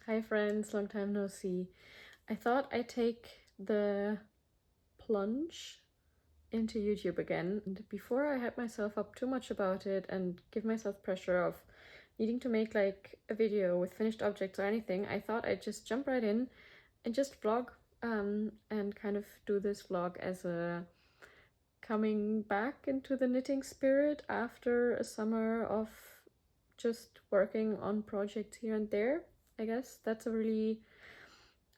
Hi friends, long time no see. I thought I'd take the plunge into YouTube again. And before I hype myself up too much about it and give myself pressure of needing to make like a video with finished objects or anything, I thought I'd just jump right in and just vlog and kind of do this vlog as a coming back into the knitting spirit after a summer of just working on projects here and there. I guess that's a really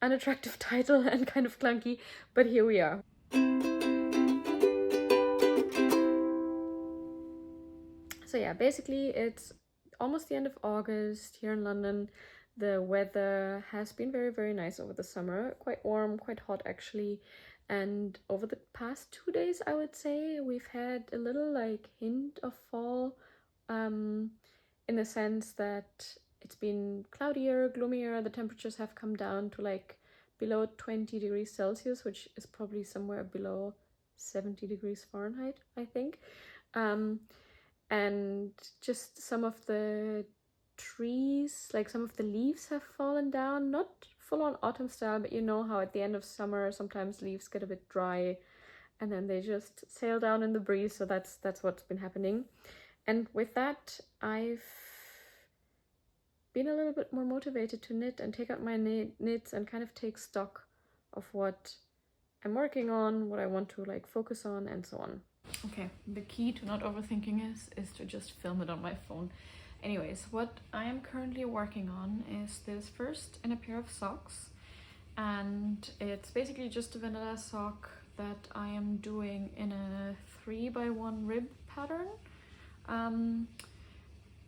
unattractive title and kind of clunky, but here we are. So yeah, basically it's almost the end of August here in London. The weather has been very, very nice over the summer. Quite warm, quite hot actually. And over the past 2 days, I would say, we've had a little like hint of fall, in the sense that it's been cloudier, gloomier. The temperatures have come down to like below 20 degrees Celsius, which is probably somewhere below 70 degrees Fahrenheit, I think. And just some of the trees, like some of the leaves have fallen down, not full on autumn style, but you know how at the end of summer sometimes leaves get a bit dry and then they just sail down in the breeze. So that's what's been happening. And with that, I've been a little bit more motivated to knit and take out my knits and kind of take stock of what I'm working on, what I want to like focus on, and so on. Okay, the key to not overthinking is to just film it on my phone. Anyways, what I am currently working on is this first in a pair of socks, and it's basically just a vanilla sock that I am doing in a 3x1 rib pattern,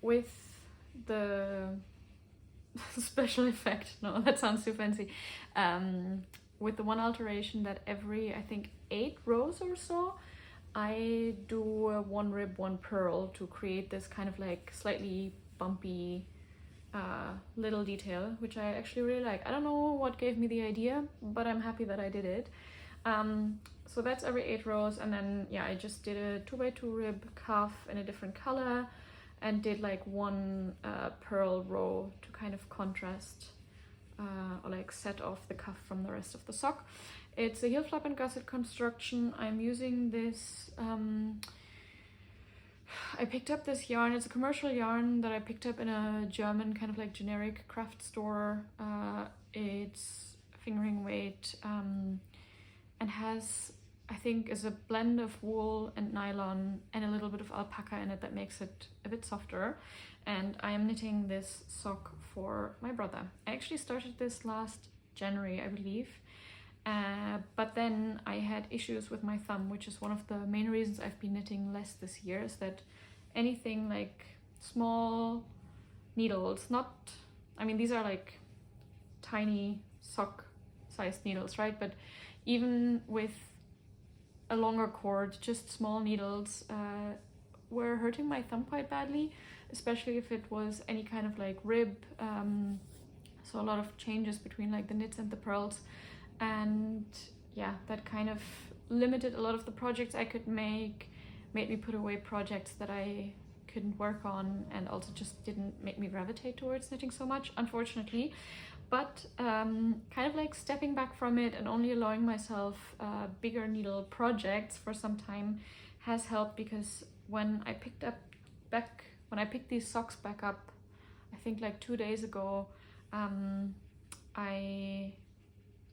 with the special effect, no, that sounds too fancy, with the one alteration that every, I think, 8 rows or so, I do a 1 rib, 1 purl to create this kind of like slightly bumpy little detail, which I actually really like. I don't know what gave me the idea, but I'm happy that I did it. So that's every 8 rows, and then yeah, I just did a 2x2 rib cuff in a different color and did like 1 purl row to kind of contrast or like set off the cuff from the rest of the sock. It's a heel flap and gusset construction. I'm using this, I picked up this yarn. It's a commercial yarn that I picked up in a German kind of like generic craft store. It's fingering weight and has, I think, is a blend of wool and nylon and a little bit of alpaca in it that makes it a bit softer. And I am knitting this sock for my brother. I actually started this last January, I believe. But then I had issues with my thumb, which is one of the main reasons I've been knitting less this year, is that anything like small needles, not, I mean, these are like tiny sock sized needles, right? But even with a longer cord, just small needles were hurting my thumb quite badly, especially if it was any kind of like rib. So a lot of changes between like the knits and the purls. And yeah, that kind of limited a lot of the projects I could make, made me put away projects that I couldn't work on, and also just didn't make me gravitate towards knitting so much, unfortunately. But kind of like stepping back from it and only allowing myself bigger needle projects for some time has helped, because when I picked these socks back up, I think like 2 days ago, I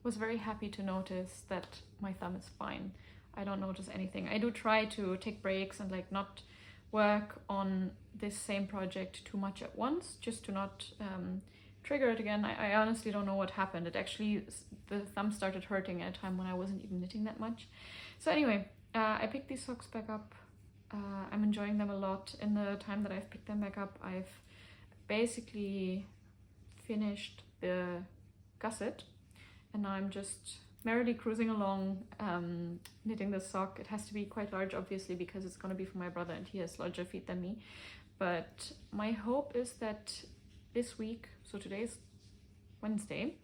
was very happy to notice that my thumb is fine. I don't notice anything. I do try to take breaks and like not work on this same project too much at once, just to not trigger it again. I honestly don't know what happened. It actually, the thumb started hurting at a time when I wasn't even knitting that much. So anyway, I picked these socks back up. I'm enjoying them a lot. In the time that I've picked them back up, I've basically finished the gusset, and now I'm just merrily cruising along, knitting this sock. It has to be quite large, obviously, because it's going to be for my brother and he has larger feet than me. But my hope is that this week, so today's Wednesday,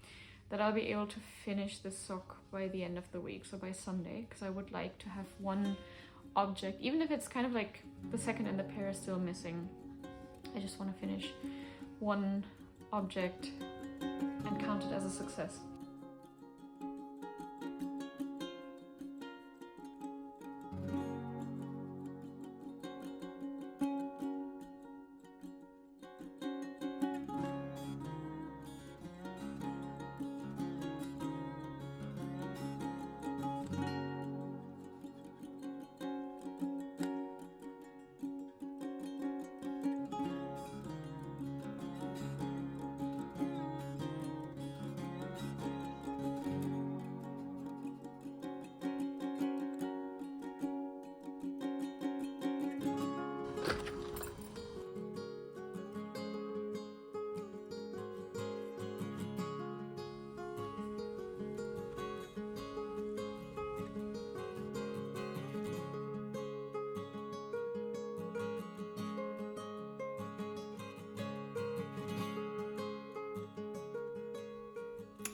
that I'll be able to finish this sock by the end of the week, so by Sunday, because I would like to have one object, even if it's kind of like the second in the pair is still missing. I just want to finish one object count it as a success.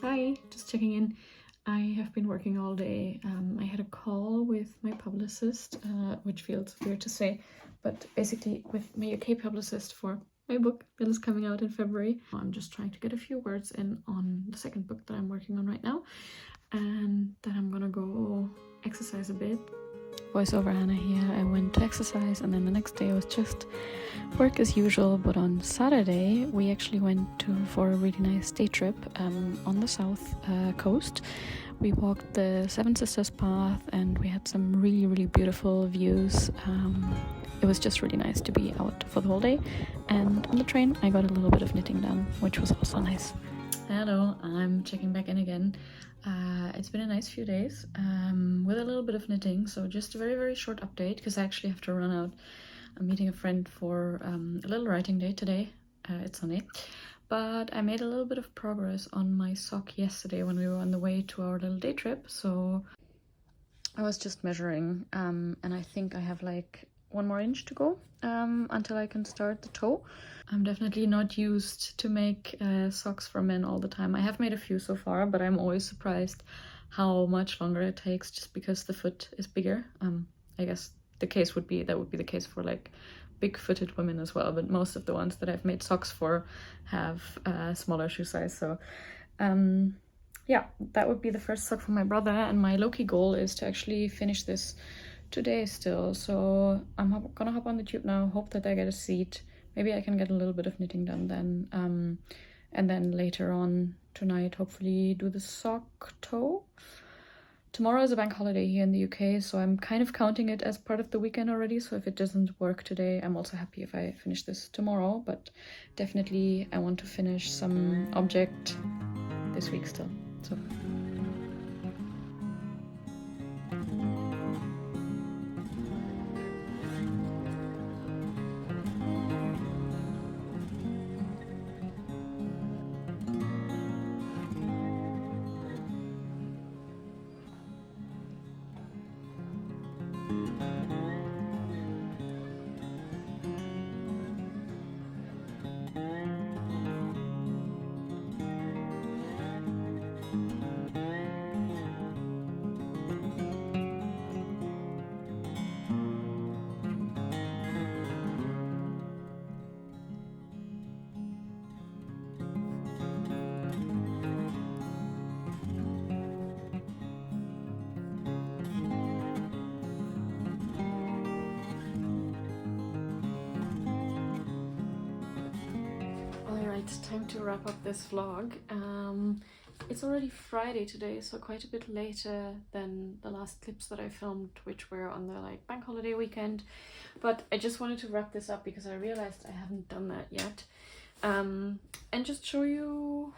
Hi, just checking in. I have been working all day. I had a call with my publicist, which feels weird to say, but basically with my UK publicist for my book that is coming out in February. I'm just trying to get a few words in on the second book that I'm working on right now, and then I'm gonna go exercise a bit. Voiceover Hannah here. I went to exercise, and then the next day was just work as usual. But on Saturday we actually went for a really nice day trip on the south coast. We walked the Seven Sisters path and we had some really beautiful views. It was just really nice to be out for the whole day, and on the train I got a little bit of knitting done, which was also nice. Hello, I'm checking back in again. It's been a nice few days with a little bit of knitting, so just a very short update because I actually have to run out. I'm meeting a friend for a little writing day today. It's Sunday, but I made a little bit of progress on my sock yesterday when we were on the way to our little day trip. So I was just measuring and I think I have like 1 more inch to go until I can start the toe. I'm definitely not used to make socks for men all the time. I have made a few so far, but I'm always surprised how much longer it takes just because the foot is bigger. I guess that would be the case for like big-footed women as well, but most of the ones that I've made socks for have a smaller shoe size. So yeah, that would be the first sock for my brother, and my low-key goal is to actually finish this today still. So I'm gonna hop on the tube now, hope that I get a seat. Maybe I can get a little bit of knitting done then, and then later on tonight hopefully do the sock toe. Tomorrow is a bank holiday here in the UK, so I'm kind of counting it as part of the weekend already. So if it doesn't work today, I'm also happy if I finish this tomorrow, but definitely I want to finish some object this week still. So time to wrap up this vlog. It's already Friday today, so quite a bit later than the last clips that I filmed, which were on the like bank holiday weekend. But I just wanted to wrap this up because I realized I haven't done that yet, and just show you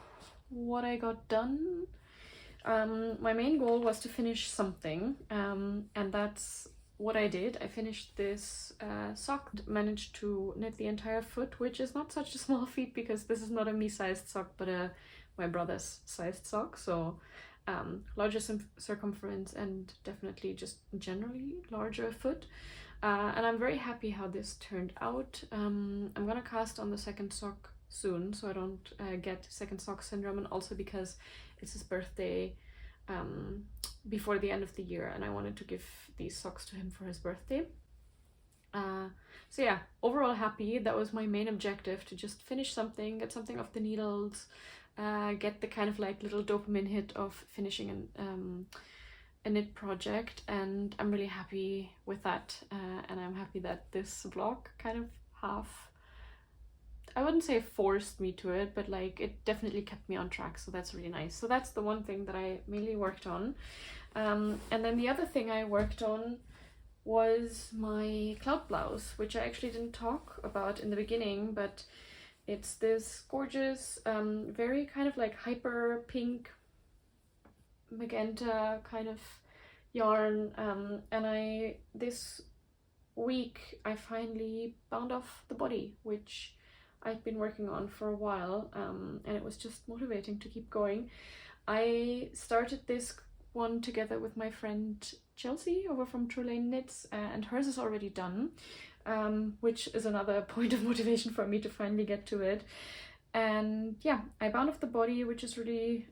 what I got done. My main goal was to finish something, and that's what I did. I finished this sock, managed to knit the entire foot, which is not such a small feat because this is not a me-sized sock, but my brother's sized sock. So larger circumference and definitely just generally larger foot. And I'm very happy how this turned out. I'm gonna cast on the second sock soon, so I don't get second sock syndrome, and also because it's his birthday before the end of the year, and I wanted to give these socks to him for his birthday. So yeah, overall happy. That was my main objective, to just finish something, get something off the needles, get the kind of like little dopamine hit of finishing a knit project, and I'm really happy with that, and I'm happy that this vlog kind of I wouldn't say forced me to it, but like it definitely kept me on track, so that's really nice. So that's the one thing that I mainly worked on. And then the other thing I worked on was my cloud blouse, which I actually didn't talk about in the beginning, but it's this gorgeous, very kind of like hyper pink magenta kind of yarn, and this week I finally bound off the body, which I've been working on for a while, and it was just motivating to keep going. I started this one together with my friend Chelsea over from True Lane Knits, and hers is already done, which is another point of motivation for me to finally get to it. And yeah, I bound off the body, which is really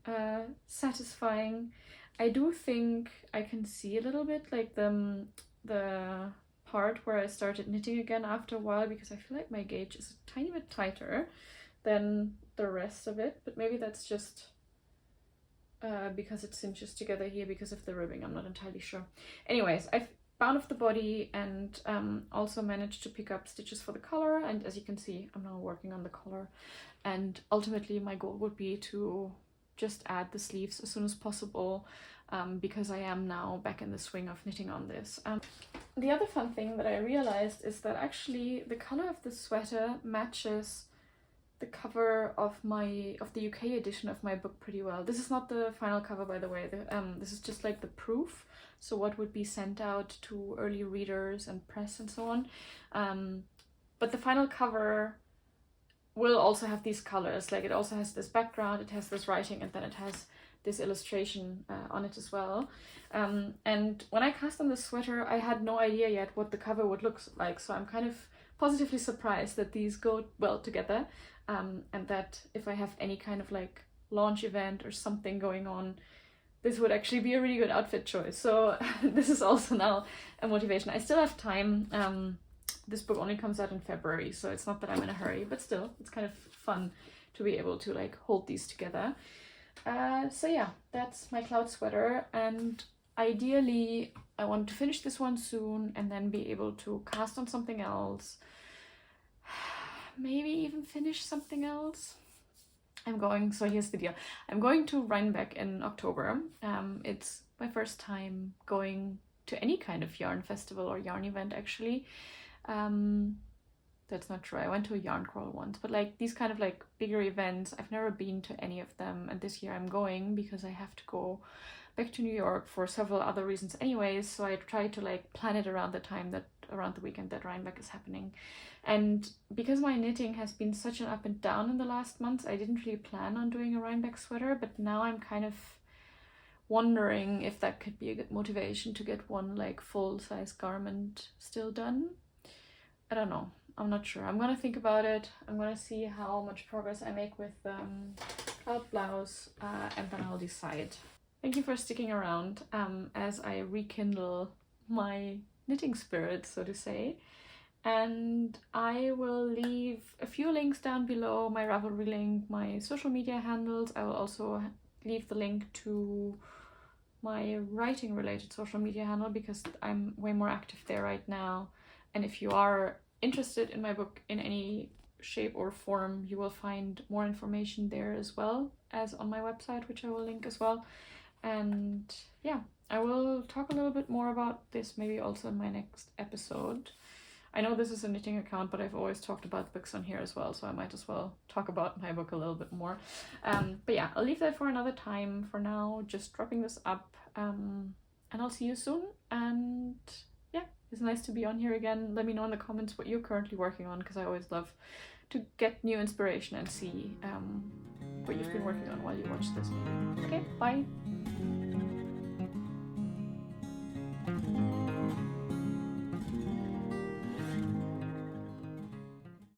satisfying. I do think I can see a little bit like the part where I started knitting again after a while, because I feel like my gauge is a tiny bit tighter than the rest of it, but maybe that's just because it cinches together here because of the ribbing. I'm not entirely sure. Anyways, I've bound off the body and also managed to pick up stitches for the collar, and as you can see, I'm now working on the collar, and ultimately my goal would be to just add the sleeves as soon as possible, because I am now back in the swing of knitting on this. The other fun thing that I realized is that actually the color of the sweater matches the cover of the UK edition of my book pretty well. This is not the final cover, by the way. This is just like the proof, so what would be sent out to early readers and press and so on. But the final cover will also have these colors. Like, it also has this background, it has this writing, and then it has this illustration on it as well. And when I cast on the sweater, I had no idea yet what the cover would look like, so I'm kind of positively surprised that these go well together, and that if I have any kind of like launch event or something going on, this would actually be a really good outfit choice. So this is also now a motivation. I still have time. This book only comes out in February, so it's not that I'm in a hurry, but still, it's kind of fun to be able to like hold these together. So yeah, that's my cloud sweater, and ideally I want to finish this one soon and then be able to cast on something else, maybe even finish something else. So here's the deal. I'm going to Rhinebeck in October. It's my first time going to any kind of yarn festival or yarn event, actually. That's not true. I went to a yarn crawl once, but like these kind of like bigger events, I've never been to any of them, and this year I'm going because I have to go back to New York for several other reasons anyways, so I try to like plan it around the weekend that Rhinebeck is happening. And because my knitting has been such an up and down in the last months, I didn't really plan on doing a Rhinebeck sweater, but now I'm kind of wondering if that could be a good motivation to get one like full-size garment still done. I don't know. I'm not sure. I'm gonna think about it. I'm gonna see how much progress I make with cloud blouse, and then I'll decide. Thank you for sticking around as I rekindle my knitting spirit, so to say. And I will leave a few links down below, my Ravelry link, my social media handles. I will also leave the link to my writing related social media handle because I'm way more active there right now. And if you are interested in my book in any shape or form, you will find more information there as well as on my website, which I will link as well. And yeah, I will talk a little bit more about this maybe also in my next episode. I know this is a knitting account, but I've always talked about books on here as well, so I might as well talk about my book a little bit more. But yeah, I'll leave that for another time. For now, just dropping this up, and I'll see you soon. And yeah, it's nice to be on here again. Let me know in the comments what you're currently working on, because I always love to get new inspiration and see what you've been working on while you watch this video. Okay, bye!